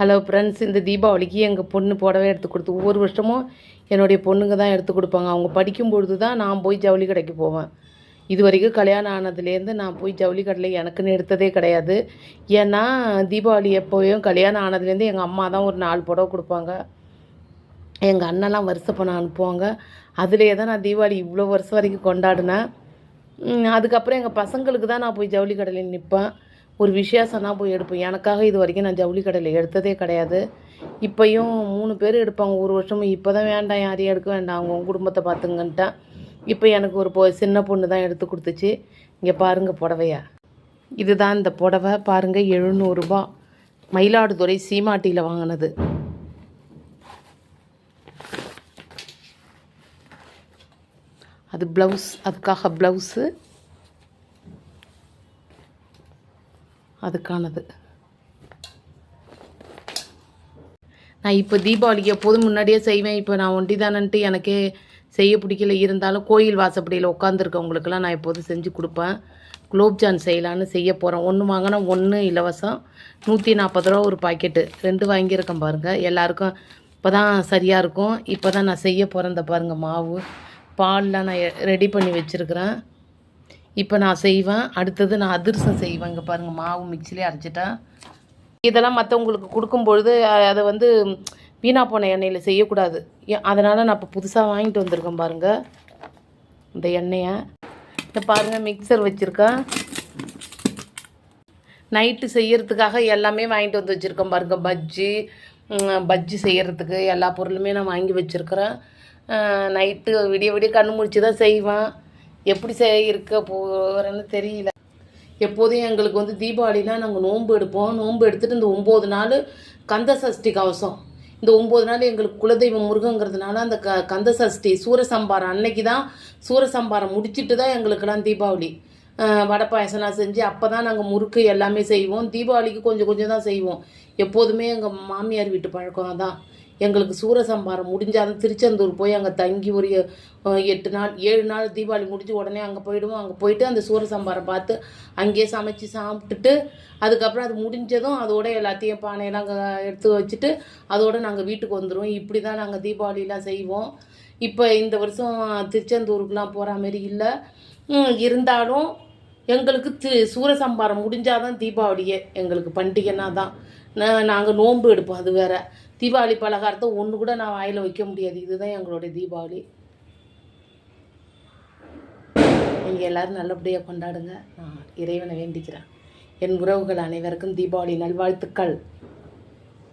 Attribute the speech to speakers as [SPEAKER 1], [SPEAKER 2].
[SPEAKER 1] Hello friends, இந்த தீபாவளிக்கு எங்கள் பொண்ணு புடவை எடுத்து கொடுத்து ஒவ்வொரு வருஷமும் என்னுடைய பொண்ணுங்க தான் எடுத்து கொடுப்பாங்க. அவங்க படிக்கும்பொழுது தான் நான் போய் ஜவுளி கடைக்கு போவேன். இது வரைக்கும் கல்யாணம் ஆனதுலேருந்து நான் போய் ஜவுளி கடையில் எனக்குன்னு எடுத்ததே கிடையாது. ஏன்னா தீபாவளி எப்போயும் கல்யாணம் ஆனதுலேருந்து எங்கள் அம்மா தான் ஒரு 4 புடவை கொடுப்பாங்க. எங்கள் அண்ணெல்லாம் வருஷ பணம் அனுப்புவாங்க. அதுலேயே தான் நான் தீபாவளி இவ்வளோ வருஷம் வரைக்கும் கொண்டாடினேன். அதுக்கப்புறம் எங்கள் பசங்களுக்கு தான் நான் போய் ஜவுளி கடையில் நிற்பேன். ஒரு விசேஷம்னா போய் எடுப்பேன். எனக்காக இது வரைக்கும் நான் ஜவுளி கடையில் எடுத்ததே கிடையாது. இப்போயும் 3 பேர் எடுப்பாங்க ஒரு வருஷமும். இப்போ தான் வேண்டாம், யாரையும் எடுக்க வேண்டாம், அவங்க குடும்பத்தை பார்த்துங்கன்ட்டேன். இப்போ எனக்கு ஒரு சின்ன பொண்ணு தான் எடுத்து கொடுத்துச்சு. இங்கே பாருங்கள் புடவையா, இதுதான் இந்த புடவை பாருங்கள். 700 ரூபா, மயிலாடுதுறை சீமாட்டியில் வாங்கினது. அது ப்ளவுஸ், அதுக்காக ப்ளவுஸு அதுக்கானது. நான் இப்போ தீபாவளிக்கு எப்போதும் முன்னாடியே செய்வேன். இப்போ நான் ஒண்டி தானன்ட்டு எனக்கே செய்ய பிடிக்கல. இருந்தாலும் கோயில் வாசப்படியில் உட்காந்துருக்கவங்களுக்கெல்லாம் நான் எப்போதும் செஞ்சு கொடுப்பேன். குலோப்ஜான் செய்யலான்னு செய்ய போகிறேன். 1 வாங்கினா 1 இலவசம். 140 ரூபா ஒரு பாக்கெட்டு. 2 வாங்கியிருக்கேன் பாருங்கள். எல்லாருக்கும் இப்போ தான் சரியாக இருக்கும். இப்போ தான் நான் செய்ய போகிறேன். இந்த பாருங்கள், மாவு பால்லாம் நான் ரெடி பண்ணி வச்சுருக்கிறேன். இப்போ நான் செய்வேன். அடுத்தது நான் அதிரசம் செய்வேன். இங்கே பாருங்கள், மாவு மிக்சிலே அரைச்சிட்டேன். இதெல்லாம் மற்றவங்களுக்கு கொடுக்கும்பொழுது அதை வீணாக போன எண்ணெயில் செய்யக்கூடாது. அதனால் நான் இப்போ புதுசாக வாங்கிட்டு வந்திருக்கேன் பாருங்கள் இந்த எண்ணெயை. இப்போ பாருங்கள், மிக்சர் வச்சுருக்கேன். நைட்டு செய்கிறதுக்காக எல்லாமே வாங்கிட்டு வந்து வச்சுருக்கேன் பாருங்கள். பஜ்ஜி செய்கிறதுக்கு எல்லா பொருளுமே நான் வாங்கி வச்சுருக்கிறேன். நைட்டு விடிய விடிய கண்ணு முடிச்சு தான் செய்வேன். எப்படி இருக்க போகிறேன்னு தெரியல. எப்போதும் எங்களுக்கு தீபாவளினா நாங்கள் நோன்பு எடுப்போம். நோன்பு எடுத்துகிட்டு இந்த 9 நாள் கந்த சஷ்டி கவசம். இந்த 9 நாள் எங்களுக்கு குலதெய்வம் முருகங்கிறதுனால அந்த கந்த சஷ்டி சூரசம்பாரம் அன்னைக்கு தான், சூரசம்பாரம் முடிச்சுட்டு தான் எங்களுக்கெல்லாம் தீபாவளி. வடை பாயசம்லாம் செஞ்சு அப்போ தான் நாங்கள் முறுக்கு எல்லாமே செய்வோம். தீபாவளிக்கு கொஞ்சம் கொஞ்சம் தான் செய்வோம். எப்போதுமே எங்கள் மாமியார் வீட்டு பழக்கம் தான். எங்களுக்கு சூரசம்பாரம் முடிஞ்சாலும் திருச்செந்தூர் போய் அங்கே தங்கி ஒரு 8 நாள் 7 நாள் தீபாவளி முடிஞ்சு உடனே அங்கே போயிடுவோம். அங்கே போயிட்டு அந்த சூரசம்பாரம் பார்த்து அங்கேயே சமைச்சு சாப்பிட்டுட்டு அதுக்கப்புறம் அது முடிஞ்சதும் அதோட எல்லாத்தையும் பானையெல்லாம் எடுத்து வச்சுட்டு அதோடு நாங்கள் வீட்டுக்கு வந்துடுவோம். இப்படி தான் நாங்கள் தீபாவளிலாம் செய்வோம். இப்போ இந்த வருஷம் திருச்செந்தூருக்குலாம் போகிற மாரி இல்லை. இருந்தாலும் எங்களுக்கு சூரசம்பாரம் முடிஞ்சாதான் தீபாவளியே. எங்களுக்கு பண்டிகைன்னா தான். நாங்கள் நோன்பு எடுப்போம். அது வேறு. தீபாவளி பலகாரத்தை ஒன்று கூட நான் வாயில் வைக்க முடியாது. இதுதான் எங்களுடைய தீபாவளி. நீங்கள் எல்லோரும் நல்லபடியாக கொண்டாடுங்க. நான் இறைவனை வேண்டிக்கிறேன். என் உறவுகள் அனைவருக்கும் தீபாவளி நல்வாழ்த்துக்கள்.